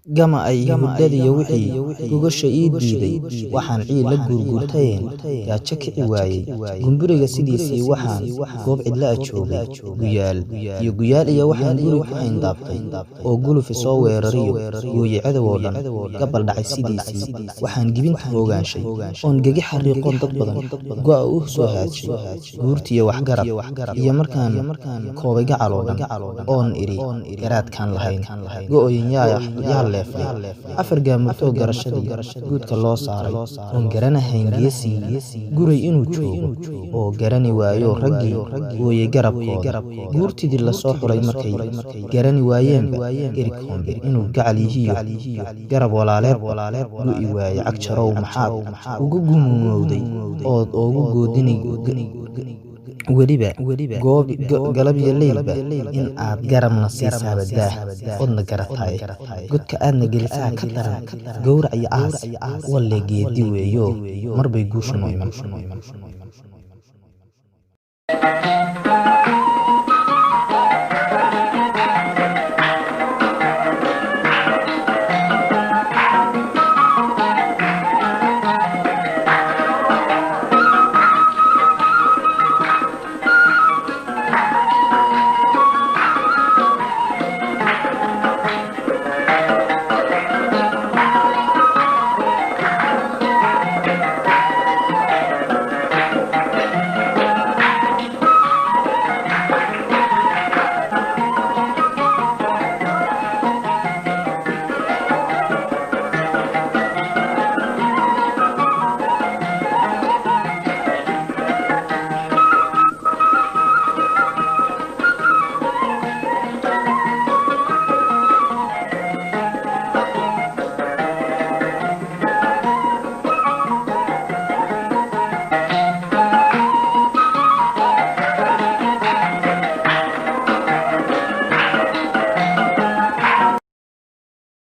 gama ay hurdadii wixii gogasha ii diiday waxaan ciil la gurgurtayeen gaajo kici waayey gumburiga sidiisii waxaan goob cidla joogay guyaal iyo waxaan guri ku hayndaabtay oo gulufi soo weerariyo gooye cadawoo dhan gabal dhacay sidiisii waxaan gibinta hoogaanshay oon gagi xariiqoon dad badan go'a u soo haadshay guurtiyo waxgarab iyo markaan koobay gacaloo dhan oon idhi garaadkaan lahayn go'oyin yaa leefay afar gaamurtoo garashadii guudka loo saaray oon garanahayn geesii guray inuu joogo oo garani waayo raggii gooyey garabkooda guurtidii la soo xuray markay garani waayeenba erikoombe inuu gacal yihiyo garab walaaleed gu'i waaye cagjarow maxaad ugu gumowday ood oogu goodini weliba galab iyo leylba in aad garabna siisaaba daah odna garataay godka aadna gelisaa ka daran gowrac iyo aas walle geedi weeyo marbay guushu noo iman